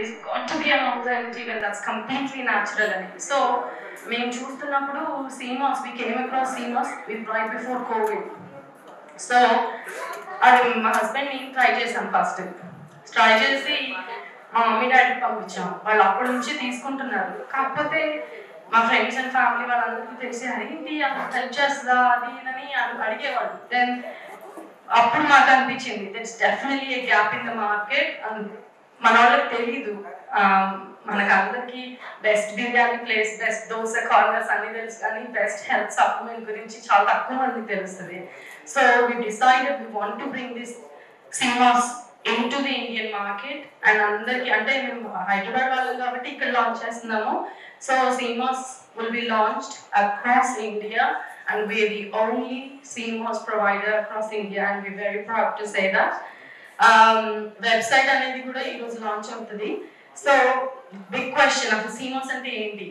there's got to be an alternative and that's completely natural అనేది. So మేము చూస్తున్నప్పుడు CMOS, we came across CMOS right before COVID. So అది మా husband నేను try చేశాను. First try చేసి మా మమ్మీ డాడీకి పంపించాం. వాళ్ళు అప్పటి నుంచి తీసుకుంటున్నారు. కాకపోతే మా ఫ్రెండ్స్ అండ్ ఫ్యామిలీ వాళ్ళందరికీ తెలిసి అదేంటి హెల్ప్ చేస్తుందా అది అని అడిగేవాళ్ళు. దెన్ అప్పుడు మాకు అనిపించింది that's definitely A gap in the market. మన వాళ్ళకి తెలీదు, మనకు అందరికీ best biryani place, best dosa corners అన్ని తెలుసు, కానీ బెస్ట్ హెల్త్ సప్లిమెంట్ గురించి చాలా తక్కువ మందికి తెలుస్తుంది. So we decided we want to bring this CMOS into the Indian market. And అందరికి అంటే మేము హైదరాబాద్ వాళ్ళం కాబట్టి ఇక్కడ లాంచ్ చేస్తున్నాము. So CMOS will be launched across India and we're the only CMOS provider across India and we're very proud to say that. Website అనేది కూడా ఈరోజు లాంచ్ అవుతుంది. సో బిగ్ క్వశ్చన్, అసలు CMOS అంటే ఏంటి?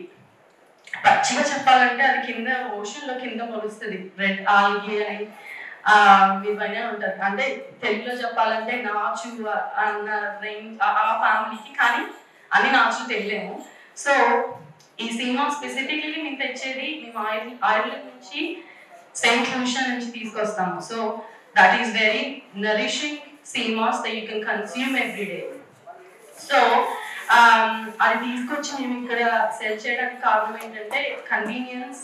పచ్చిగా చెప్పాలంటే అది కింద ఓషన్లో కింద మొలుస్తుంది, రెడ్ ఆల్గే అని ఇవన్నీ ఉంటుంది. అంటే తెలుగులో చెప్పాలంటే నాచు అన్న రేంజ్ ఆ ఫ్యామిలీకి, కానీ అన్ని నాచులు తెలియలేము. సో ఈ CMOS స్పెసిఫికలీ మేము తెచ్చేది మేము ఐర్లాండ్ నుంచి, సెయింట్ లూషియా నుంచి తీసుకొస్తాము. So that is very nourishing CMOS that you can consume every day. So అది తీసుకొచ్చి మేము ఇక్కడ సెల్ చేయడానికి కారణం ఏంటంటే convenience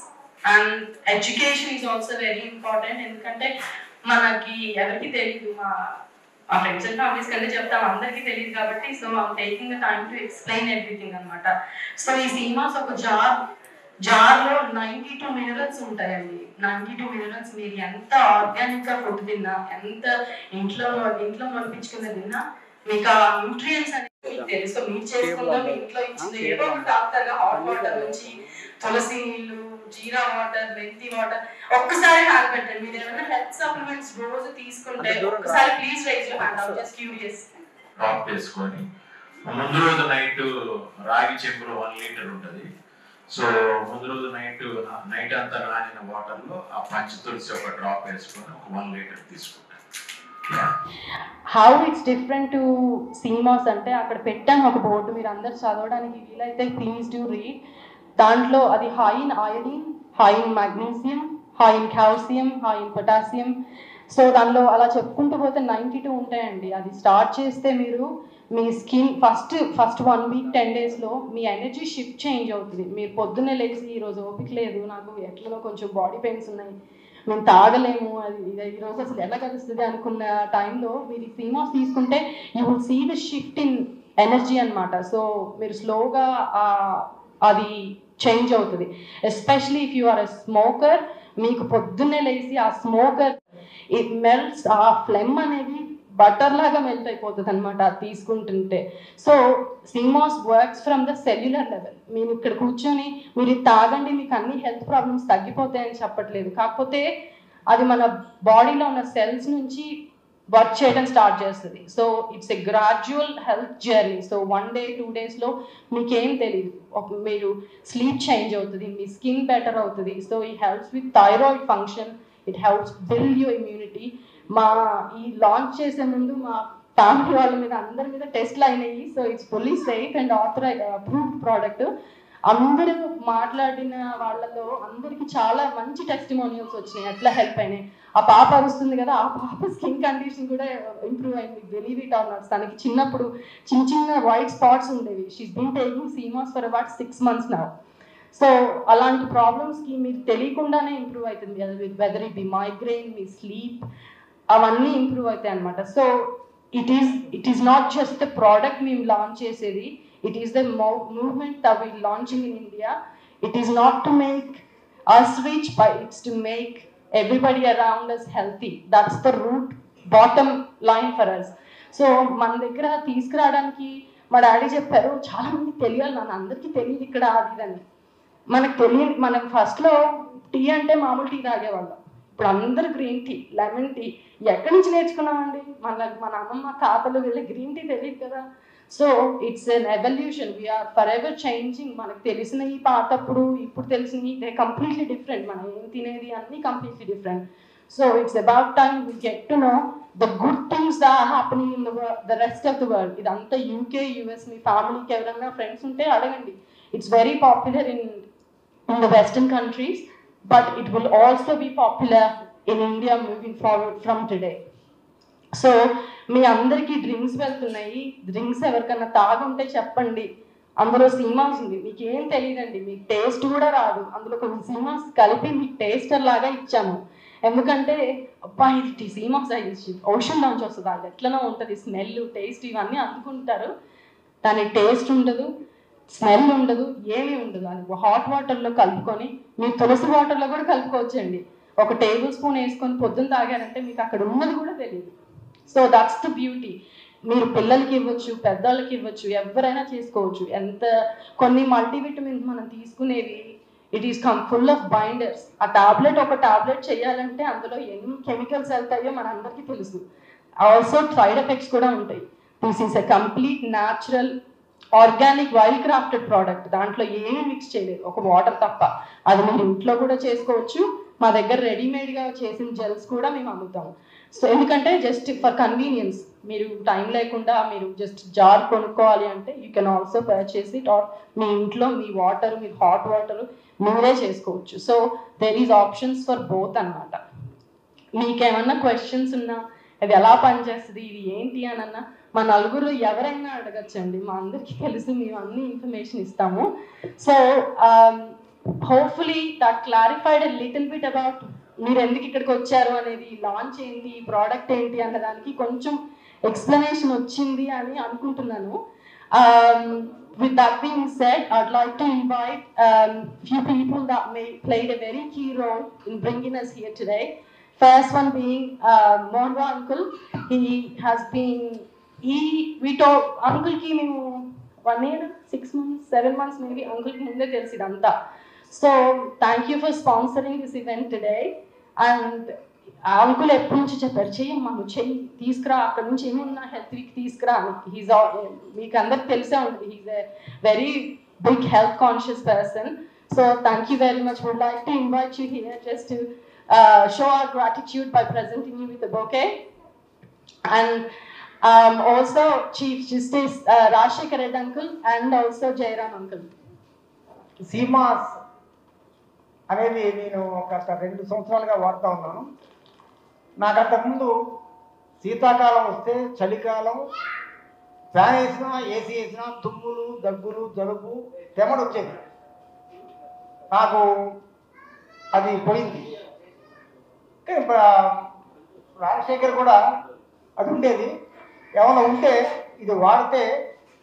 and education is also very important. ఎందుకంటే మనకి ఎవరికి తెలియదు, మా ఫ్రెండ్స్ అండ్ ఫ్యామిలీస్ కంటే చెప్తాం, అందరికీ తెలియదు కాబట్టి. So I'm taking the time to explain everything అనమాట. సో ఈ CMOS ఒక జార్లో 92 మినరల్స్ ఉంటాయండి. 92 మినరల్స్ మీరు ఎంత ఆర్గానిక్గా ఫుడ్ తిన్నా, ఎంత ఇంట్లో పంపించుకున్న తిన్నా, మీకు ఆ న్యూట్రియంట్స్ అనేది మీకు తెలుసు. మీరు చేసుకున్నా మీ ఇంట్లో ఇచ్చింది ఏదో ఒకటి తాగుతారుగా, హాట్ వాటర్ నుంచి తులసి నీళ్ళు, జీరా వాటర్, మెంతి వాటర్. ఒక్కసారి హ్యాండ్ పెట్టండి, మీరు ఏమైనా హెల్త్ సప్లిమెంట్స్ రోజు తీసుకుంటే ఒక్కసారి please rise your hand. Out just curious. Drop చేసుకొని ముందు రోజు నైట్ రాగి చెంబులో 1 లీటర్ ఉంటుంది. సో ముందు రోజు నైట్ అంతా నానిన వాటర్లో ఆ పంచ తులసి ఒక డ్రాప్ వేసుకొని ఒక 1 లీటర్ తీసుకుంటాం. How it's different to CMOS అంటే అక్కడ పెట్టాను ఒక బోర్డు, మీరు అందరు చదవడానికి వీలైతే ప్లీజ్ డూ రీడ్. దాంట్లో అది high in iron, high in magnesium, high in calcium, high in potassium. So దానిలో అలా చెప్పుకుంటూ పోతే 92 ఉంటాయండి. అది స్టార్ట్ చేస్తే మీరు మీ స్కిన్ ఫస్ట్ 1 వీక్ 10 డేస్లో మీ ఎనర్జీ షిఫ్ట్ చేంజ్ అవుతుంది. మీరు పొద్దున్నే లేచి ఈరోజు ఓపిక లేదు, నాకు ఎట్లనో కొంచెం బాడీ పెయిన్స్ ఉన్నాయి, మేము తాగలేము, అది ఈరోజు అసలు ఎలా కలుస్తుంది అనుకున్న టైంలో మీరు CMOS తీసుకుంటే you will see the shift in energy అనమాట. సో మీరు స్లోగా అది చేంజ్ అవుతుంది. Especially if you are a smoker, మీకు పొద్దున్నే లేచి ఆ స్మోకర్ ఇట్ మెల్ట్స్, ఆ ఫ్లెమ్ అనేది బటర్ లాగా మెల్ట్ అయిపోతుంది అనమాట అది తీసుకుంటుంటే. So CMOS works from the cellular level. మీరు ఇక్కడ కూర్చొని మీరు ఇది తాగండి మీకు అన్ని హెల్త్ ప్రాబ్లమ్స్ తగ్గిపోతాయని చెప్పట్లేదు, కాకపోతే అది మన బాడీలో ఉన్న సెల్స్ నుంచి వర్క్ చేయడం స్టార్ట్ చేస్తుంది. So it's a gradual health journey. So 1 day 2 daysలో మీకేం తెలియదు, మీరు స్లీప్ చేంజ్ అవుతుంది, మీ స్కిన్ బెటర్ అవుతుంది. సో ఈ helps with thyroid function, it helps build your immunity. మా ఈ లాంచ్ చేసే ముందు మా ఫ్యామిలీ వాళ్ళ మీద అందరి మీద టెస్ట్లు అయినాయి. So it's fully safe and approved product. అందరూ మాట్లాడిన వాళ్ళలో అందరికీ చాలా మంచి టెస్టిమోనియల్స్ వచ్చినాయి, ఎట్లా హెల్ప్ అయినాయి. ఆ పాప వస్తుంది కదా, ఆ పాప స్కిన్ కండిషన్ కూడా ఇంప్రూవ్ అయింది, బిలీవ్ ఇట్ ఆర్ నాట్. తనకి చిన్నప్పుడు చిన్న వైట్ స్పాట్స్ ఉండేవి. She's been taking CMOS for about 6 months now. So అలాంటి ప్రాబ్లమ్స్కి మీకు తెలియకుండానే ఇంప్రూవ్ అవుతుంది. వెదర్ ఇట్ బి మైగ్రెయిన్, మీ స్లీప్, అవన్నీ ఇంప్రూవ్ అవుతాయి అనమాట. So it is not just the product మేము లాంచ్ చేసేది, it is the movement that we're launching in India. It is not to make us rich, but it's to make everybody around us healthy. That's the root bottom line for us. So మన దగ్గర తీసుకురావడానికి మా daddy చెప్పారు, చాలా మందికి తెలియాలి, నన్ను అందరికీ తెలియదు ఇక్కడ అదిదని. మనకు తెలియదు, మనం ఫస్ట్లో టీ అంటే మామూలు టీ తాగేవాళ్ళం, ఇప్పుడు అందరూ గ్రీన్ టీ, లెమన్ టీ. ఎక్కడి నుంచి నేర్చుకున్నామండి? మన అమ్మమ్మ తాతలు వెళ్ళి గ్రీన్ టీ తెలియదు కదా. So it's an evolution, we're forever changing. మనకు తెలిసిన ఈ పాతప్పుడు ఇప్పుడు తెలిసినవి దే కంప్లీట్లీ డిఫరెంట్. మనం ఏం తినేది అన్నీ completely different. So it's about time we get to know the good things that are happening in the rest of the world. Idantha UK, US, మీ ఫ్యామిలీకి ఎవరైనా ఫ్రెండ్స్ ఉంటే అడగండి. It's very popular in the Western countries, but it will also be popular in India moving forward from today. So మీ అందరికీ drinks వెళ్తున్నాయి. Drinks ఎవరికన్నా తాగుంటే చెప్పండి. అందులో సీమాస్ ఉంది. మీకు ఏం తెలియదండి, మీకు టేస్ట్ కూడా రాదు. అందులో కొన్ని సీమాస్ కలిపి మీకు టేస్టర్ లాగా ఇచ్చాము. ఎందుకంటే అబ్బా ఇది సీమాస్ ఓషన్ నుంచి వస్తుంది, అది ఎట్లనో ఉంటుంది, స్మెల్ టేస్ట్ ఇవన్నీ అందుకుంటారు. దాని టేస్ట్ ఉండదు, స్మెల్ ఉండదు, ఏమీ ఉండదు. అది హాట్ వాటర్లో కలుపుకొని, మీరు తులసి వాటర్లో కూడా కలుపుకోవచ్చండి. 1 టేబుల్ స్పూన్ వేసుకొని పొద్దున్న తాగారంటే మీకు అక్కడ ఉన్నది కూడా తెలియదు. So that's the beauty. మీరు పిల్లలకి ఇవ్వచ్చు, పెద్దవాళ్ళకి ఇవ్వచ్చు, ఎవరైనా చేసుకోవచ్చు. కొన్ని మల్టీవిటమిన్స్ మనం తీసుకునేవి it is full of binders. ఆ ఒక టాబ్లెట్ చేయాలంటే అందులో ఎన్ని కెమికల్స్ వెళ్తాయో మనందరికీ తెలుసు. ఆల్సో సైడ్ ఎఫెక్ట్స్ కూడా ఉంటాయి. This is a complete natural organic wild crafted product. దాంట్లో ఏమీ మిక్స్ చేయలేదు, ఒక వాటర్ తప్ప. అది మీరు ఇంట్లో కూడా చేసుకోవచ్చు. మా దగ్గర రెడీమేడ్గా చేసిన జెల్స్ కూడా మేము అమ్ముతాము. సో ఎందుకంటే జస్ట్ ఫర్ కన్వీనియన్స్, మీరు టైం లేకుండా మీరు జస్ట్ జార్ కొనుక్కోవాలి అంటే you can also purchase it, or మీ ఇంట్లో మీ వాటర్, మీ హాట్ వాటర్ మీరే చేసుకోవచ్చు. So there is options for both అన్నమాట. మీకేమన్నా క్వశ్చన్స్ ఉన్నా, అది ఎలా పనిచేస్తుంది, ఇది ఏంటి అని అన్నా మా నలుగురు ఎవరైనా అడగచ్చండి. మా అందరికీ తెలుసు, మేము అన్ని ఇన్ఫర్మేషన్ ఇస్తాము. So hopefully that clarified a little bit about మీరు ఎందుకు ఇక్కడికి వచ్చారు అనేది, లాంచ్ ఏంటి, ఈ ప్రోడక్ట్ ఏంటి అన్నదానికి కొంచెం ఎక్స్ప్లెనేషన్ వచ్చింది అని అనుకుంటున్నాను. With that being said, I'd like to invite few people that played a very key role in bringing us here today. First one being Monwa uncle. He has been we told uncle ki మేము 1 year 6 months 7 months maybe uncle ki munde telisi idantha. So thank you for sponsoring this event today. And uncle ఎప్పటి నుంచి చెప్పారు, చెయ్యమ్మా నువ్వు చెయ్యి, తీసుకురా, అక్కడ నుంచి ఏమున్నా హెల్త్ వీక్ తీసుకురా అని. మీకు అందరికి తెలిసే ఉంటుంది, he's a very big health conscious person. So thank you very much. Would like to invite you here just to show our gratitude by presenting you with bouquet. And also chief justice Rajasekhar Reddy uncle and also Jayaram uncle. Sea moss అనేది నేను గత 2 సంవత్సరాలుగా వాడుతూ ఉన్నాను. నాకు అంతకుముందు శీతాకాలం వస్తే, చలికాలం ఫ్యాన్ వేసినా, ఏసీ వేసినా తుమ్ములు, దగ్గులు, జలుబు, తెమడు వచ్చేది. నాకు అది పోయింది. కానీ రాజశేఖర్ కూడా అది ఉండేది. ఏమైనా ఉంటే ఇది వాడితే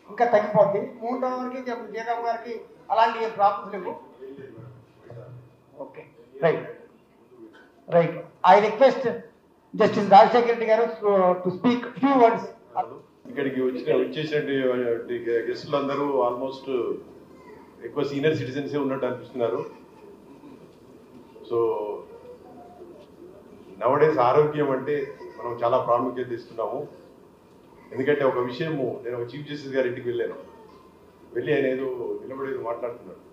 ఇంకా తగ్గిపోద్ది. 3వ వరకు జయరామ్ గారికి అలాంటి ప్రాబ్లమ్స్ లేవు. Okay, right. I request justice Rajasekhar Reddy గారు టు స్పీక్ ఫ్యూ వర్డ్స్. ఇక్కడికి వచ్చేసినటువంటి గెస్టులు అందరూ ఆల్మోస్ట్ ఎక్కువ సీనియర్ సిటిజన్సే ఉన్నట్టు అనిపిస్తున్నారు. సో నవడేస్ ఆరోగ్యం అంటే మనం చాలా ప్రాముఖ్యత ఇస్తున్నాము. ఎందుకంటే ఒక విషయము, నేను ఒక చీఫ్ జస్టిస్ గారి ఇంటికి వెళ్ళి ఆయన ఏదో నిలబడేదో మాట్లాడుతున్నాడు.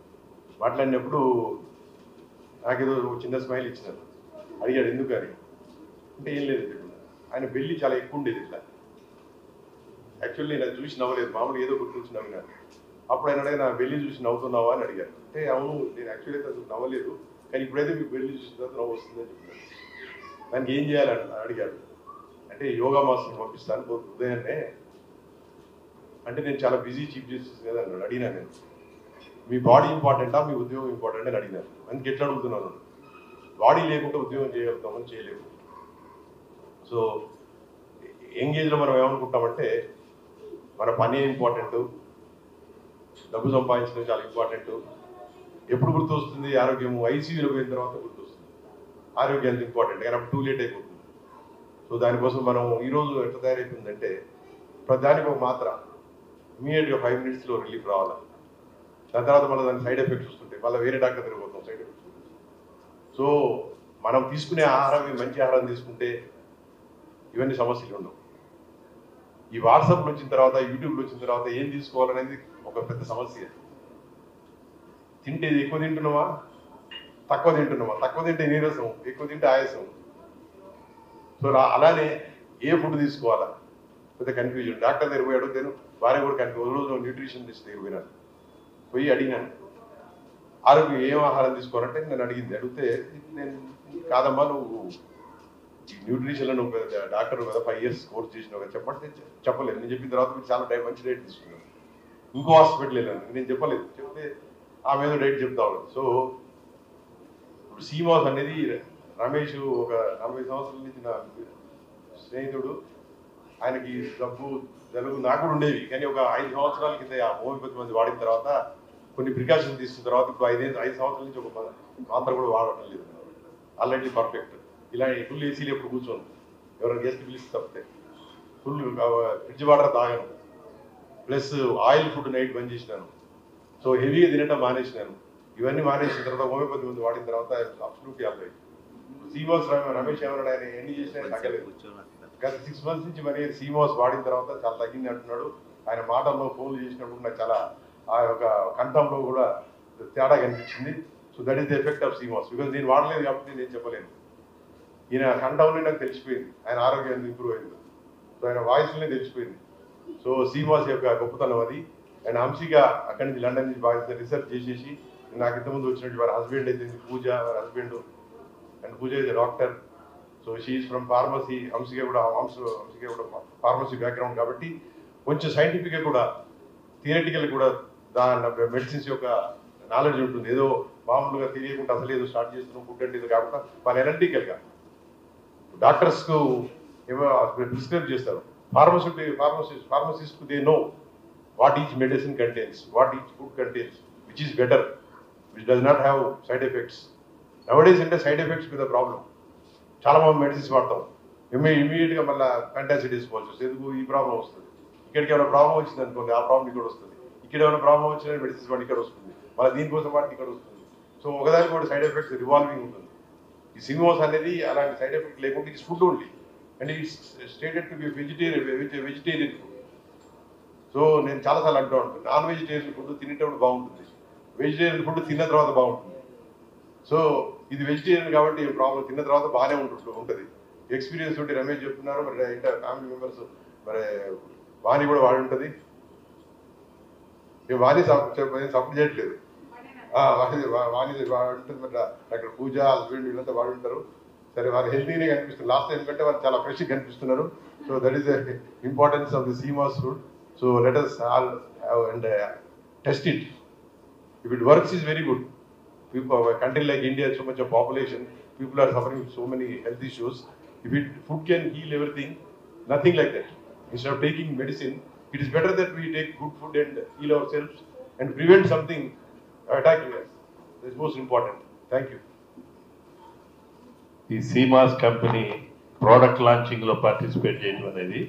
మాట్లాడినప్పుడు నాకేదో చిన్న స్మైల్ ఇచ్చినారు. అడిగాడు ఎందుకని అంటే ఏం లేదు, ఆయన బెల్లి చాలా ఎక్కువ ఉండేది ఇట్లా. యాక్చువల్లీ నేను అది చూసి నవ్వలేదు, మామూలు ఏదో గుర్తొచ్చి నవ్వినాను. అప్పుడు ఆయన అడిగి నా బెల్లి చూసి నవ్వుతున్నావా అని అడిగారు. అంటే అవును, నేను యాక్చువల్లీ అయితే నవ్వలేదు, కానీ ఇప్పుడైతే మీకు బెల్లి చూసిన తర్వాత నవ్వు వస్తుందని చెప్పినాను. దానికి ఏం చేయాలని అడిగాడు. అంటే యోగా మాస్టర్ని పంపిస్తాను ఉదయాన్నే. అంటే నేను చాలా బిజీ చీఫ్ జస్టిస్ కదా అన్నాడు. అడిగినా నేను, మీ బాడీ ఇంపార్టెంటా మీ ఉద్యోగం ఇంపార్టెంట్ అని అడిగినాను. అందుకే ఎట్లా అడుగుతున్నాను, బాడీ లేకుండా ఉద్యోగం చేయగలుగుతామని చేయలేము. సో యంగ్ ఏజ్లో మనం ఏమనుకుంటామంటే మన పని ఇంపార్టెంట్, డబ్బు సంపాదించడం చాలా ఇంపార్టెంట్. ఎప్పుడు గుర్తు వస్తుంది ఆరోగ్యము? ఐసీయూలో పోయిన తర్వాత గుర్తు వస్తుంది ఆరోగ్యం ఎంత ఇంపార్టెంట్, కానీ అప్పుడు టూ లేట్ అయిపోతుంది. సో దానికోసం మనం ఈరోజు ఎట్లా తయారైపోయిందంటే ప్రతిదానికి ఒక మాత్ర ఇమీడియట్గా 5 minutesలో రిలీఫ్ రావాలి. దాని తర్వాత మళ్ళీ దాని సైడ్ ఎఫెక్ట్స్ వస్తుంటాయి, మళ్ళీ వేరే డాక్టర్ తిరిగిపోతాం సైడ్ ఎఫెక్ట్స్. సో మనం తీసుకునే ఆహారం మంచి ఆహారం తీసుకుంటే ఇవన్నీ సమస్యలు ఉండవు. ఈ వాట్సాప్లు వచ్చిన తర్వాత, యూట్యూబ్లు వచ్చిన తర్వాత ఏం తీసుకోవాలనేది ఒక పెద్ద సమస్య. తింటే ఎక్కువ తింటున్నావా, తక్కువ తింటున్నావా? తక్కువ తింటే నీరసం, ఎక్కువ తింటే ఆయాసం. సో అలానే ఏ ఫుడ్ తీసుకోవాలా పెద్ద కన్ఫ్యూజన్. డాక్టర్ దగ్గర పోయి అడుగుతాను, భార్య కూడా కన్ఫ్యూజ్. రోజు న్యూట్రిషనిస్ట్ దగ్గర పోయినాను, పోయి అడిగినాను ఆరోగ్యం ఏం ఆహారం తీసుకోవాలంటే నేను అడిగితే నేను కాదమ్మా నువ్వు ఈ న్యూట్రిషన్లో నువ్వు డాక్టర్ కదా 5 years కోర్స్ చేసినావు కదా చెప్పంటే చెప్పలేదు. నేను చెప్పిన తర్వాత మీరు చాలా మంచి డైట్ తీసుకున్నాను. ఇంకో హాస్పిటల్ వెళ్ళాను, నేను చెప్పలేదు. చెప్తే ఆమె ఏదో డైట్ చెప్తా ఉన్నాను. సో ఇప్పుడు సీమాస్ అనేది రమేష్ ఒక 40 సంవత్సరాల నుంచి నా స్నేహితుడు, ఆయనకి జబ్బు జలుబు నాకు కూడా ఉండేవి, కానీ ఒక 5 సంవత్సరాల కింద ఆ హోమియోపతి మంది వాడిన తర్వాత కొన్ని ప్రికాషన్స్ తీసుకున్న తర్వాత ఇప్పుడు 5 సంవత్సరాల నుంచి ఒక మాత్ర కూడా వాడటం లేదు. Already perfect. ఇలా ఫుల్ ఏసీలు ఎప్పుడు కూర్చోను, ఎవరైనా గెస్ట్ పిలిచి తప్పితే. ఫుల్ ఫ్రిడ్జ్ వాటర్ తాగాను, ప్లస్ ఆయిల్ ఫుడ్ నైట్ బంద్ చేసినాను. సో హెవీగా తినటం మానేసినాను. ఇవన్నీ మానేసిన తర్వాత హోమియోపతి మంది వాడిన తర్వాత అబ్సల్యూట్లీ అల్వై. సీమాస్ రమేష్ ఏమన్నాడు, ఆయన ఎన్ని చేసినా తగ్గలేదు. గత 6 months నుంచి మరి సీమాస్ వాడిన తర్వాత చాలా తగ్గింది అంటున్నాడు. ఆయన మాటల్లో ఫోన్లు చేసినప్పుడు నాకు చాలా ఆ యొక్క కంఠంలో కూడా తేడా కనిపించింది. So that is the effect of CMOS. Because నేను వాడలేదు కాబట్టి నేను చెప్పలేను. ఈయన కంఠంలో నాకు తెలిసిపోయింది ఆయన ఆరోగ్యం ఎంత ఇంప్రూవ్ అయింది. సో ఆయన వాయిస్లోనే తెలిసిపోయింది. సో సీమాస్ యొక్క గొప్పతనం అది. అండ్ హంసిగా అక్కడి నుంచి లండన్ నుంచి బాగా రీసెర్చ్ చేసేసి, నాకు ఇంతకుముందు వచ్చినట్టు వారి హస్బెండ్ అయితే పూజ, వారి husband and Pooja is doctor. So she is from pharmacy. హంసిగా కూడా ఫార్మసీ బ్యాక్గ్రౌండ్ కాబట్టి కొంచెం సైంటిఫిక్గా కూడా థియరటికల్ కూడా దాని మెడిసిన్స్ యొక్క నాలెడ్జ్ ఉంటుంది. ఏదో మామూలుగా తెలియకుండా అసలు ఏదో స్టార్ట్ చేస్తున్నాం ఫుడ్ అంటే ఇది కాకుండా వాళ్ళు ఎనలిటికల్గా డాక్టర్స్కు ఏమో ప్రిస్క్రైబ్ చేస్తారు. Pharmacist they know what each medicine contains, what each food contains, which is better, which does not have side effects. Nowadays అంటే సైడ్ ఎఫెక్ట్స్ విత్ ప్రాబ్లం. చాలా మంది మెడిసిన్స్ వాడతాం, ఇమీడియట్గా మళ్ళీ ఫ్యాంటాసిడ్ వేసుకోవాల్సి వస్తుంది. ఎందుకు ఈ ప్రాబ్లం వస్తుంది, ఇక్కడికి ఏమైనా ప్రాబ్లం వచ్చింది అనుకోండి ఆ ప్రాబ్లం ఇక్కడ వస్తుంది, ఇక్కడ ఏమైనా ప్రాబ్లం వచ్చినా మెడిసిన్స్ వాడి ఇక్కడ వస్తుంది, మళ్ళీ దీనికోసం వాడికి ఇక్కడ వస్తుంది. సో ఒకదానికి కూడా సైడ్ ఎఫెక్ట్స్ రివాల్వింగ్ ఉంటుంది. ఈ సీమోస్ అనేది అలాంటి సైడ్ ఎఫెక్ట్ లేకుండా it's food only and it's stated to be vegetarian food. So నేను చాలాసార్లు అంటూ ఉంటాను, నాన్ వెజిటేరియన్ ఫుడ్ తినేటప్పుడు బాగుంటుంది, వెజిటేరియన్ ఫుడ్ తిన్న తర్వాత బాగుంటుంది. సో ఇది వెజిటేరియన్ కాబట్టి ప్రాబ్లం తిన్న తర్వాత బాగానే ఉంటుంది. ఎక్స్పీరియన్స్ ఉంటే రమేష్ చెప్తున్నారు, మరి ఇంకా ఫ్యామిలీ మెంబర్స్ మరి వాణి కూడా వాడి ఉంటుంది. మేము వాణి సపోర్ట్ చేయట్లేదు, వాణి వాడుంటుంది. మరి అక్కడ పూజ హస్బెండ్ వీళ్ళంతా వాడి ఉంటారు. సరే వాళ్ళు హెల్తీనే కనిపిస్తుంది. లాస్ట్ టైం కంటే వాళ్ళు చాలా ఫ్రెష్గా కనిపిస్తున్నారు. So that is the importance of the CMOS food. So let us all have and test it. If it works, is very good. People, a country like India, so much of population, people are suffering with so many health issues. If food can heal everything, nothing like that. Instead of taking medicine, it is better that we take good food and heal ourselves and prevent something attacking us. That's most important. Thank you. ఈ CMOS company product లాంచింగ్లో participate చేయడం అనేది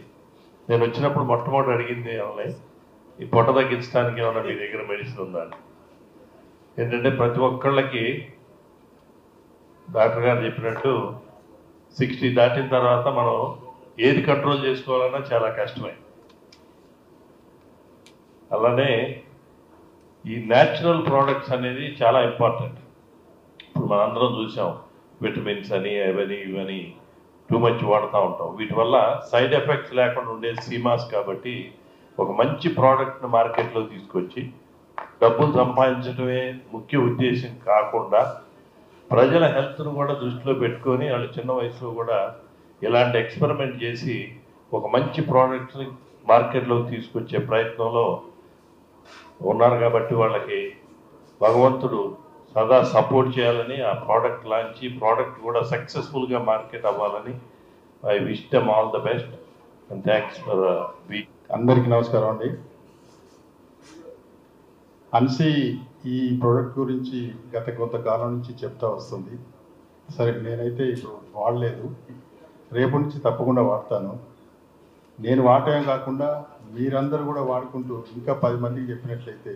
నేను వచ్చినప్పుడు మొట్టమొదటి అడిగింది online, ఈ పొట్ట తగ్గించడానికి ఏమన్నా మీ దగ్గర మెడిసిన్ ఉందా అని. ఏంటంటే ప్రతి ఒక్కళ్ళకి డాక్టర్ గారు చెప్పినట్టు 60 దాటిన తర్వాత మనం ఏది కంట్రోల్ చేసుకోవాలన్నా చాలా కష్టమే. అలానే ఈ న్యాచురల్ ప్రోడక్ట్స్ అనేది చాలా ఇంపార్టెంట్. ఇప్పుడు మనందరం చూసాం, విటమిన్స్ అని అవని ఇవని టూ మచ్ వాడుతూ ఉంటాం. వీటి వల్ల సైడ్ ఎఫెక్ట్స్ లేకుండా ఉండే సీమాస్ కాబట్టి ఒక మంచి ప్రోడక్ట్ని మార్కెట్లో తీసుకొచ్చి డబ్బులు సంపాదించడమే ముఖ్య ఉద్దేశం కాకుండా ప్రజల హెల్త్ను కూడా దృష్టిలో పెట్టుకొని వాళ్ళు చిన్న వయసులో కూడా ఇలాంటి ఎక్స్పెరిమెంట్ చేసి ఒక మంచి ప్రోడక్ట్ని మార్కెట్లోకి తీసుకొచ్చే ప్రయత్నంలో ఉన్నారు. కాబట్టి వాళ్ళకి భగవంతుడు సదా సపోర్ట్ చేయాలని, ఆ ప్రోడక్ట్ లాంచ్ ప్రోడక్ట్ కూడా సక్సెస్ఫుల్గా మార్కెట్ అవ్వాలని I wish them all the best and thanks for week. అందరికీ నమస్కారం అండి. హన్సీ ఈ ప్రోడక్ట్ గురించి గత కొంతకాలం నుంచి చెప్తా వస్తుంది. సరే, నేనైతే ఇప్పుడు వాడలేదు, రేపు నుంచి తప్పకుండా వాడతాను. నేను వాడటమే కాకుండా మీరందరూ కూడా వాడుకుంటూ ఇంకా 10 మందికి చెప్పినట్లయితే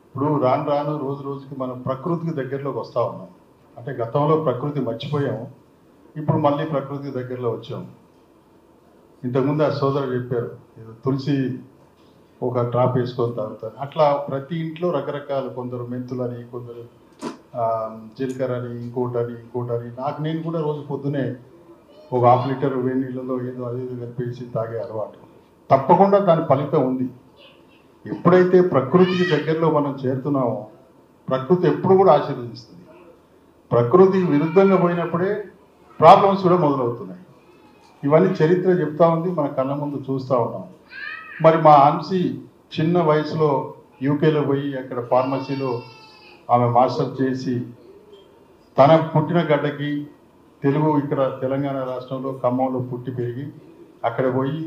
ఇప్పుడు రాను రాను రోజు రోజుకి మనం ప్రకృతికి దగ్గరలోకి వస్తూ ఉన్నాం. అంటే గతంలో ప్రకృతి మర్చిపోయాము, ఇప్పుడు మళ్ళీ ప్రకృతికి దగ్గరలో వచ్చాము. ఇంతకుముందు ఆ సోదరుడు చెప్పారు, తులసి ఒక డ్రాప్ వేసుకొని తాగుతారు. అట్లా ప్రతి ఇంట్లో రకరకాల, కొందరు మెంతులని, కొందరు జీలకర్ర అని, ఇంకోటని. నేను కూడా రోజు పొద్దునే ఒక హాఫ్ లీటర్ వేడి నీళ్ళలో ఏదో అది కలిపేసి తాగే అలవాటు. తప్పకుండా దాని ఫలితం ఉంది. ఎప్పుడైతే ప్రకృతికి దగ్గరలో మనం చేరుతున్నామో ప్రకృతి ఎప్పుడు కూడా ఆశీర్వదిస్తుంది. ప్రకృతికి విరుద్ధంగా పోయినప్పుడే ప్రాబ్లమ్స్ కూడా మొదలవుతున్నాయి. ఇవన్నీ చరిత్ర చెప్తా ఉంది, మన కళ్ళ ముందు చూస్తూ ఉన్నాం. మరి మా హన్సీ చిన్న వయసులో యూకేలో పోయి అక్కడ ఫార్మసీలో ఆమె మాస్టర్ చేసి తన పుట్టిన గడ్డకి తెలుగు ఇక్కడ తెలంగాణ రాష్ట్రంలో ఖమ్మంలో పుట్టి పెరిగి అక్కడ పోయి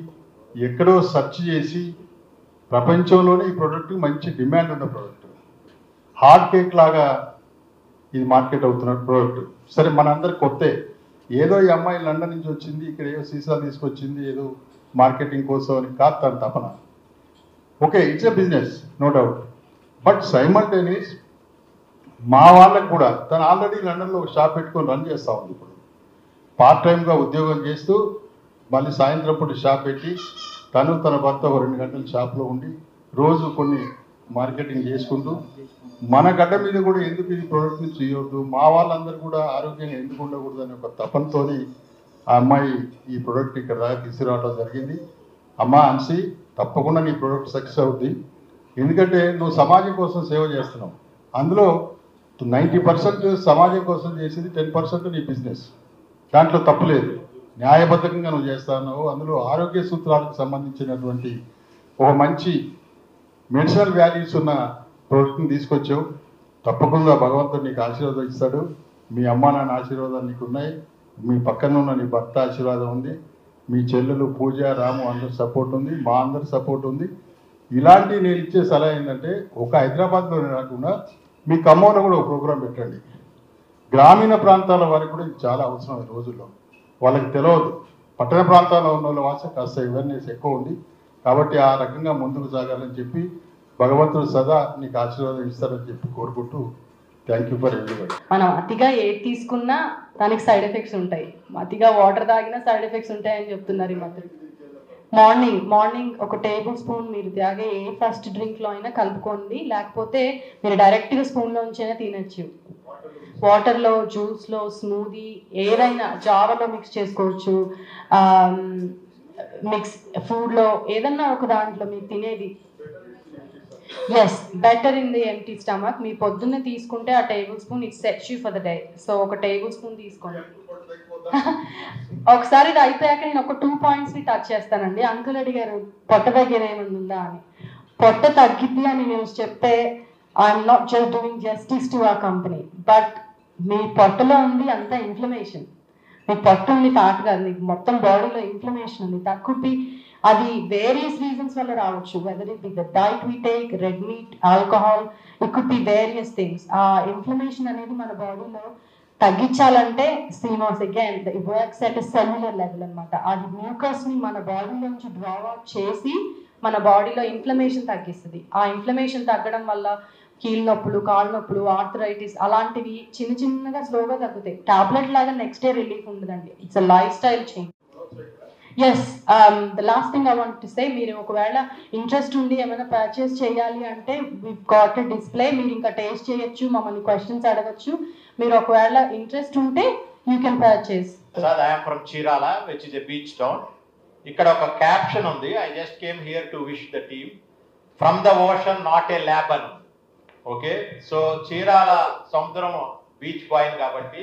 ఎక్కడో సెర్చ్ చేసి ప్రపంచంలోనే ఈ ప్రోడక్ట్ మంచి డిమాండ్ ఉన్న ప్రోడక్ట్, హాట్ కేక్ లాగా ఇది మార్కెట్ అవుతున్న ప్రోడక్ట్. సరే మనందరికి కొత్తే, ఏదో ఈ అమ్మాయి లండన్ నుంచి వచ్చింది, ఇక్కడ ఏదో సీసాలు తీసుకొచ్చింది ఏదో మార్కెటింగ్ కోసం అని కాదు తన తపన. Okay, it's a business no doubt, but simultaneous మా వాళ్ళకు కూడా తను ఆల్రెడీ లండన్లో ఒక షాప్ పెట్టుకొని రన్ చేస్తూ ఉంది. ఇప్పుడు పార్ట్ టైంగా ఉద్యోగం చేస్తూ మళ్ళీ సాయంత్రం పూట షాప్ పెట్టి తను తన భర్త ఒక 2 గంటలు షాప్లో ఉండి రోజు కొన్ని మార్కెటింగ్ చేసుకుంటూ మన గడ్డ మీద కూడా ఎందుకు ఇది ప్రోడక్ట్ని చేయవద్దు, మా వాళ్ళందరూ కూడా ఆరోగ్యంగా ఎందుకు ఉండకూడదు అనే ఒక తపనతో ఆ అమ్మాయి ఈ ప్రోడక్ట్ ఇక్కడ దాకా తీసుకురావడం జరిగింది. అమ్మా హన్సీ, తప్పకుండా నీ ప్రోడక్ట్ సక్సెస్ అవుద్ది. ఎందుకంటే నువ్వు సమాజం కోసం సేవ చేస్తున్నావు. అందులో 90% సమాజం కోసం చేసేది 10% నీ బిజినెస్. దాంట్లో తప్పులేదు, న్యాయబద్ధంగా నువ్వు చేస్తున్నావు. అందులో ఆరోగ్య సూత్రాలకు సంబంధించినటువంటి ఒక మంచి మెడిసినల్ వాల్యూస్ ఉన్న ప్రోడక్ట్ని తీసుకొచ్చావు. తప్పకుండా భగవంతుడు నీకు ఆశీర్వాదం ఇస్తాడు. మీ అమ్మ నాన్న ఆశీర్వాదాలు నీకు ఉన్నాయి, మీ పక్కన ఉన్న నీ భర్త ఆశీర్వాదం ఉంది, మీ చెల్లెలు పూజ రాము అందరి సపోర్ట్ ఉంది, మా అందరి సపోర్ట్ ఉంది. ఇలాంటి నేను ఇచ్చే సలహా ఏంటంటే ఒక హైదరాబాద్లోనే కాకుండా మీ ఖమ్మంలో కూడా ఒక ప్రోగ్రాం పెట్టండి. గ్రామీణ ప్రాంతాల వారికి కూడా ఇది చాలా అవసరం ఈ రోజుల్లో. వాళ్ళకి తెలియదు, పట్టణ ప్రాంతాల్లో ఉన్న వాళ్ళ వాస కాస్త అవేర్నెస్ ఎక్కువ ఉంది. కాబట్టి ఆ రకంగా ముందుకు సాగాలని చెప్పి భగవంతుడు సదా నీకు ఆశీర్వాదం ఇస్తారని చెప్పి కోరుకుంటూ థ్యాంక్ యూ ఫర్ ఎవ్రీబడి. మనం అతిగా ఏది తీసుకున్నా దానికి సైడ్ ఎఫెక్ట్స్ ఉంటాయి, అతిగా వాటర్ తాగినా సైడ్ ఎఫెక్ట్స్ ఉంటాయని చెప్తున్నారు ఈ మధ్య. మార్నింగ్ ఒక టేబుల్ స్పూన్ మీరు తాగే ఏ ఫస్ట్ డ్రింక్లో అయినా కలుపుకోండి, లేకపోతే మీరు డైరెక్ట్గా స్పూన్లో ఉంచైనా తినచ్చు. వాటర్లో, జ్యూస్లో, స్మూదీ ఏదైనా జావలో మిక్స్ చేసుకోవచ్చు, మిక్స్ ఫుడ్లో ఏదన్నా ఒక దాంట్లో మీరు తినేది. Yes, better in the empty stomach. మీరు పొద్దున్నే తీసుకుంటే ఆ tablespoon it sets you for the day. So ఒక టేబుల్ స్పూన్ తీసుకోండి. ఒకసారి ఇది అయిపోయాక నేను ఒక 2 పాయింట్స్ని టచ్ చేస్తానండి. అంకుల్ అడిగారు పొట్ట దగ్గర ఏమైనా ఉందా అని. పొట్ట తగ్గిద్ది అని న్యూస్ చెప్తే I'm not just doing justice to our company, but మీ పొట్టలో ఉంది అంతా ఇన్ఫ్లమేషన్. మీ పొట్ట ఉంది ఫ్యాట్ కాదు, మీకు మొత్తం బాడీలో ఇన్ఫ్లమేషన్ ఉంది. దట్ కుడ్ బి, అది వేరియస్ రీజన్స్ వల్ల రావచ్చు. Weather it be the diet we take, red meat, alcohol, it could be various things. ఆ ఇన్ఫ్లమేషన్ అనేది మన బాడీలో తగ్గించాలంటే CMOS again it works at cellular level అనమాట. అది మ్యూకస్ని మన బాడీలోంచి డ్రా అవుట్ చేసి మన బాడీలో ఇన్ఫ్లమేషన్ తగ్గిస్తుంది. ఆ ఇన్ఫ్లమేషన్ తగ్గడం వల్ల కీళ్ళ నొప్పులు, కాళ్ళ నొప్పులు, ఆర్థరైటిస్ అలాంటివి చిన్నగా స్లోగా తగ్గుతాయి. టాబ్లెట్ లాగా నెక్స్ట్ డే రిలీఫ్ ఉండదండి. It's a lifestyle change. Yes, the last thing I want to say, మీరు ఒకవేళ ఇంట్రెస్ట్ ఉండి ఏమైనా పర్చేస్ చేయాలి అంటే వి గాట్ ఎ డిస్ప్లే, మీరు ఇంకా టేస్ట్ చేయొచ్చు, మమ్మల్ని క్వశ్చన్స్ అడగచ్చు. మీరు ఒకవేళ ఇంట్రెస్ట్ ఉంటే you can purchase. Sir, I am from Chirala, which is a beach town. ఇక్కడ ఒక క్యాప్షన్ ఉంది, I just came here to wish the team from the ocean not a lab అని. ఓకే, సో చీరాల సముద్రం beach point కాబట్టి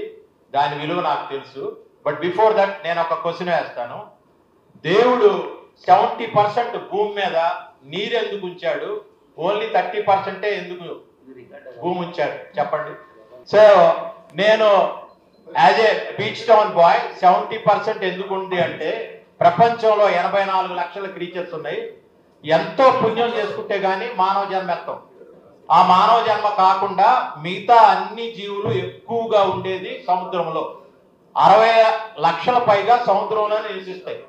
దాని విలువ నాకు తెలుసు. బట్ బిఫోర్ దట్ నేను ఒక క్వశ్చన్ వేస్తాను. దేవుడు 70% భూమి మీద నీరు ఎందుకు ఉంచాడు, ఓన్లీ 30% ఎందుకు భూమి ఉంచాడు చెప్పండి. సో నేను as a beach town boy 70% ఎందుకు ఉంది అంటే, ప్రపంచంలో 84 లక్షల క్రీచర్స్ ఉన్నాయి. ఎంతో పుణ్యం చేసుకుంటే గానీ మానవ జన్మ ఎత్తాం. ఆ మానవ జన్మ కాకుండా మిగతా అన్ని జీవులు ఎక్కువగా ఉండేది సముద్రంలో. 60 లక్షల పైగా సముద్రంలోనే నివసిస్తాయి.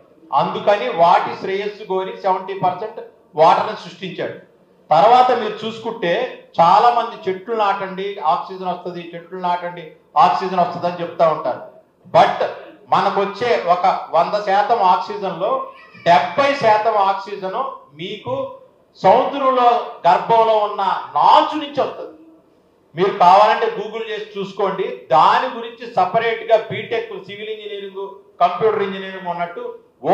అందుకని వాటి శ్రేయస్సు కోరి 70% వాటర్ని సృష్టించాడు. తర్వాత మీరు చూసుకుంటే చాలా మంది చెట్లు నాటండి ఆక్సిజన్ వస్తుంది, చెట్లు నాటండి ఆక్సిజన్ వస్తుంది అని చెప్తా ఉంటారు. బట్ మనకు వచ్చే ఒక 100% ఆక్సిజన్లో 70% ఆక్సిజన్ మీకు సముద్రంలో గర్భంలో ఉన్న నాచు నుంచి వస్తుంది. మీరు కావాలంటే గూగుల్ చేసి చూసుకోండి. దాని గురించి సపరేట్గా B Tech, civil engineering, computer engineering ఉన్నట్టు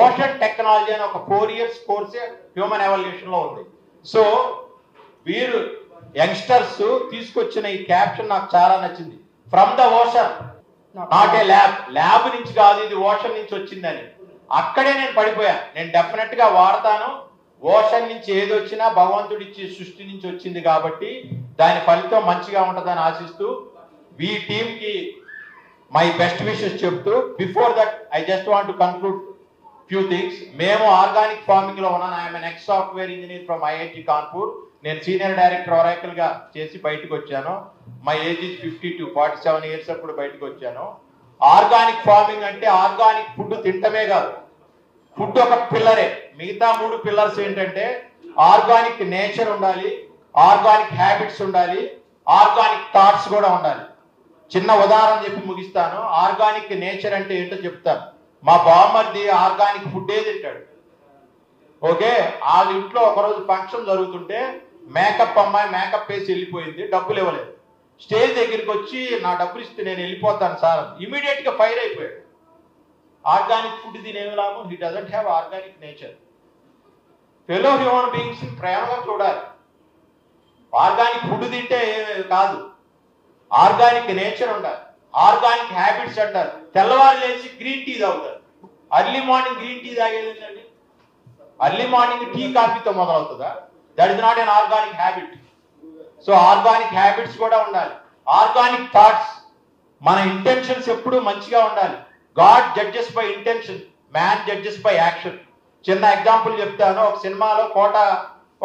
ఓషన్ టెక్నాలజీ అని ఒక 4 years కోర్సే హ్యూమన్ ఎవల్యూషన్లో ఉంది. సో వీరు యంగ్స్టర్స్ తీసుకొచ్చిన ఈ క్యాప్షన్ నాకు చాలా నచ్చింది. From the ocean, not a lab నుంచి కాదు, ఇది ఓషన్ నుంచి వచ్చిందని. అక్కడే నేను పడిపోయాను. నేను డెఫినెట్గా వాడతాను. ఓషన్ నుంచి ఏది వచ్చినా భగవంతుడిచ్చి సృష్టి నుంచి వచ్చింది కాబట్టి దాని ఫలితం మంచిగా ఉంటుందని ఆశిస్తూ ఈ టీమ్కి మై బెస్ట్ విషెస్ చెప్తూ, before that I just want to conclude few things. మేము ఆర్గానిక్ ఫార్మింగ్లో ఉన్నాను. I'm N X software engineer from IIT Kanpur. నేను సీనియర్ డైరెక్టర్ ఒరాకిల్గా చేసి బయటకు వచ్చాను. మై ఏజ్ ఇస్ 52, 47 years అప్పుడు బయటకు వచ్చాను. ఆర్గానిక్ ఫార్మింగ్ అంటే ఆర్గానిక్ ఫుడ్ తింటమే కాదు, ఫుడ్ ఒక పిల్లరే. మిగతా 3 pillars ఏంటంటే ఆర్గానిక్ నేచర్ ఉండాలి, ఆర్గానిక్ హ్యాబిట్స్ ఉండాలి, ఆర్గానిక్ థాట్స్ కూడా ఉండాలి. చిన్న ఉదాహరణ చెప్పి ముగిస్తాను. ఆర్గానిక్ నేచర్ అంటే ఏంటో చెప్తాను. మా బామ్మర్ది ఆర్గానిక్ ఫుడ్డే తింటాడు. ఓకే, వాళ్ళ ఇంట్లో ఒకరోజు ఫంక్షన్ జరుగుతుంటే మేకప్ అమ్మాయి మేకప్ వేసి వెళ్ళిపోయింది, డబ్బులు ఇవ్వలేదు. స్టేజ్ దగ్గరికి వచ్చి నా డబ్బులు ఇస్తే నేను వెళ్ళిపోతాను సార్, ఇమీడియట్గా ఫైర్ అయిపోయాడు. ఆర్గానిక్ ఫుడ్ తినేమి లాభం? He doesn't have organic nature. Fellow human beings ప్రేమగా చూడాలి. ఆర్గానిక్ ఫుడ్ తింటే కాదు, ఆర్గానిక్ నేచర్ ఉండాలి, ఆర్గానిక్ హ్యాబిట్స్ అంటారు. తెల్లవారు లేచి గ్రీన్ టీ తాగుతారు. అర్లీ మార్నింగ్ గ్రీన్ టీ తాగేదండి. అర్లీ మార్నింగ్ టీ కాఫీతో మొదలవుతుందా? That is not an organic habit. So organic habits కూడా ఉండాలి. ఆర్గానిక్ థాట్స్, మన ఇంటెన్షన్స్ ఎప్పుడూ మంచిగా ఉండాలి. God judges by intention, man judges by action. చిన్న ఎగ్జాంపుల్ చెప్తాను. ఒక సినిమాలో కోట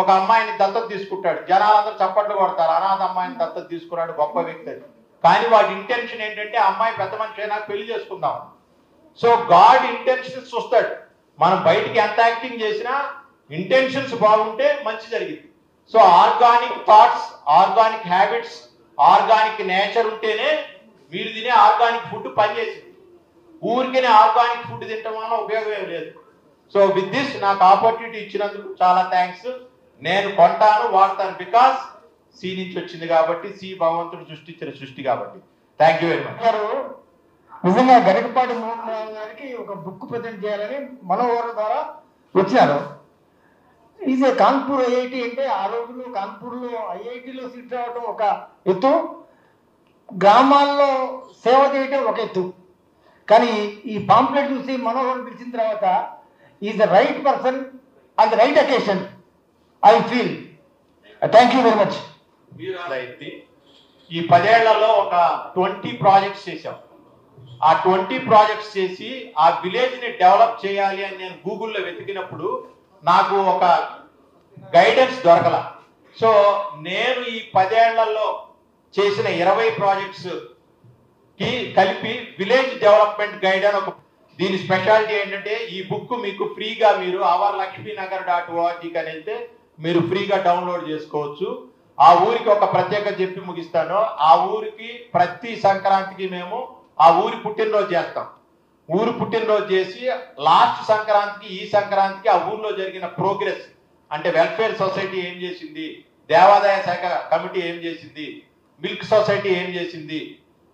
ఒక అమ్మాయిని దత్తత తీసుకుంటాడు. జనాలందరూ చప్పట్లు కొడతారు. అనాథ అమ్మాయిని దత్తత తీసుకున్నాడు, గొప్ప వ్యక్తి అని. కానీ వాడి ఇంటెన్షన్ ఏంటంటే ఆ అమ్మాయి పెద్ద మనిషి అయినా పెళ్లి చేసుకుందాం. సో గాడ్ ఇంటెన్షన్స్ చూస్తాడు. మనం బయటికి ఎంత యాక్టింగ్ చేసినా ఇంటెన్షన్స్ బాగుంటే మంచి జరిగింది. So organic thoughts, organic habits, organic nature ఉంటేనే మీరు తినే ఆర్గానిక్ ఫుడ్ పనిచేసింది. ఊరికనే ఆర్గానిక్ ఫుడ్ తినటం వల్ల ఉపయోగం ఏం లేదు. సో విత్ దిస్ నాకు ఆపర్చునిటీ ఇచ్చినందుకు చాలా థ్యాంక్స్. నేను కొంటాను, వాడతాను. బికాస్ సి నుంచి వచ్చింది కాబట్టి, సి భగవంతుడు సృష్టించిన సృష్టి కాబట్టి. Thank you very much. నిజంగా గరికపాటి మోహన్ గారికి ఒక బుక్ ప్రజెంట్ చేయాలని మనోహర్ ద్వారా వచ్చినారు. ఈజ్ కాన్పూర్ ఐఐటి అంటే ఆ రోజుల్లో కాన్పూర్లో ఐఐటిలో సీట్ రావడం ఒక ఎత్తు, గ్రామాల్లో సేవ చేయటం ఒక ఎత్తు. కానీ ఈ పాంప్లెట్ చూసి మనోహర్ పిలిచిన తర్వాత is the right person on the right occasion I feel. Thank you very much. ఈ 10 ఏళ్లలో ఒక 20 ప్రాజెక్ట్స్ చేశాం. ఆ 20 ప్రాజెక్ట్స్ చేసి ఆ విలేజ్ని డెవలప్ చేయాలి అని నేను గూగుల్లో వెతికినప్పుడు నాకు ఒక గైడెన్స్ దొరకల. సో నేను ఈ 10 ఏళ్లలో చేసిన 20 ప్రాజెక్ట్స్కి కలిపి విలేజ్ డెవలప్మెంట్ గైడ్ అని ఒక, దీని స్పెషాలిటీ ఏంటంటే ఈ బుక్ మీకు ఫ్రీగా మీరు ourlakshminagar.org అని వెళ్తే మీరు ఫ్రీగా డౌన్లోడ్ చేసుకోవచ్చు. ఆ ఊరికి ఒక ప్రత్యేకత చెప్పి ముగిస్తాను. ఆ ఊరికి ప్రతి సంక్రాంతికి మేము ఆ ఊరి పుట్టినరోజు చేస్తాం. ఊరు పుట్టినరోజు చేసి లాస్ట్ సంక్రాంతికి, ఈ సంక్రాంతికి ఆ ఊర్లో జరిగిన ప్రోగ్రెస్ అంటే వెల్ఫేర్ సొసైటీ ఏం చేసింది, దేవాదాయ శాఖ కమిటీ ఏం చేసింది, మిల్క్ సొసైటీ ఏం చేసింది,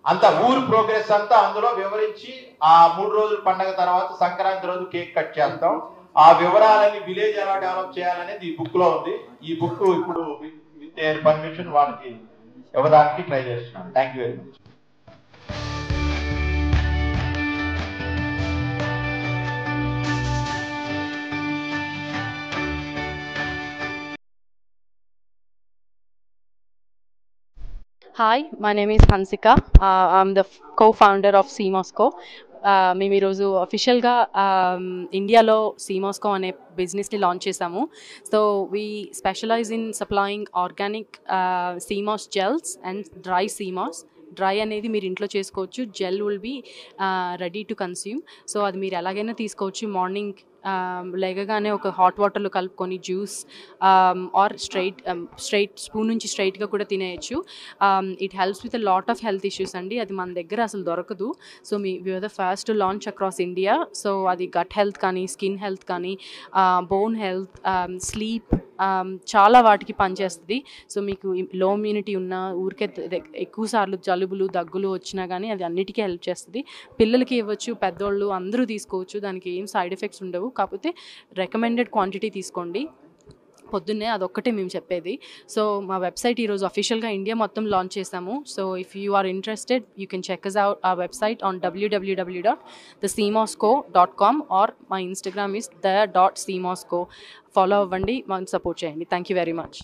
అంత ఊరు ప్రోగ్రెస్ అంతా అందులో వివరించి ఆ 3 రోజుల పండగ తర్వాత సంక్రాంతి రోజు కేక్ కట్ చేస్తాం. ఆ వివరాలని విలేజ్ ఎలా డెవలప్ చేయాలనేది ఈ బుక్ లో ఉంది. ఈ బుక్ ఇప్పుడు విత్ పర్మిషన్ వాళ్ళకి ఇవ్వడానికి ట్రై చేస్తున్నాను. Thank you very much. Hi, my name is Hansika. I'm the co-founder of CMOSCO. మేము ఈరోజు అఫీషియల్గా ఇండియాలో CMOSCO అనే బిజినెస్ని లాంచ్ చేసాము. So we specialize in supplying organic CMOS gels and dry CMOS. Dry అనేది మీరు ఇంట్లో చేసుకోవచ్చు, gel will be ready to consume. So అది మీరు ఎలాగైనా తీసుకోవచ్చు. మార్నింగ్ లేగగానే ఒక హాట్ వాటర్లో కలుపుకొని జ్యూస్ ఆర్ స్ట్రైట్ స్పూన్ నుంచి స్ట్రైట్గా కూడా తినేయచ్చు. It helps with a lot of health issues అండి. అది మన దగ్గర అసలు దొరకదు. So we're the first to launch across India. So అది గట్ హెల్త్ కానీ, స్కిన్ హెల్త్ కానీ, బోన్ హెల్త్, స్లీప్, చాలా వాటికి పనిచేస్తుంది. సో మీకు లో ఇమ్యూనిటీ ఉన్న ఊరికే ఎక్కువ సార్లు జలుబులు దగ్గులు వచ్చినా కానీ అది అన్నిటికీ హెల్ప్ చేస్తుంది. పిల్లలకి ఇవ్వచ్చు, పెద్దోళ్ళు అందరూ తీసుకోవచ్చు, దానికి ఏం సైడ్ ఎఫెక్ట్స్ ఉండవు. కాకపోతే రికమెండెడ్ క్వాంటిటీ తీసుకోండి. పొద్దున్నే అదొక్కటే మేము చెప్పేది. సో మా వెబ్సైట్ ఈరోజు అఫీషియల్గా ఇండియా మొత్తం లాంచ్ చేసాము. So if you are interested you can check us out our website on www.thecmosco.com or my Instagram is the.cmosco. Follow అవ్వండి, మాకు సపోర్ట్ చేయండి. Thank you very much.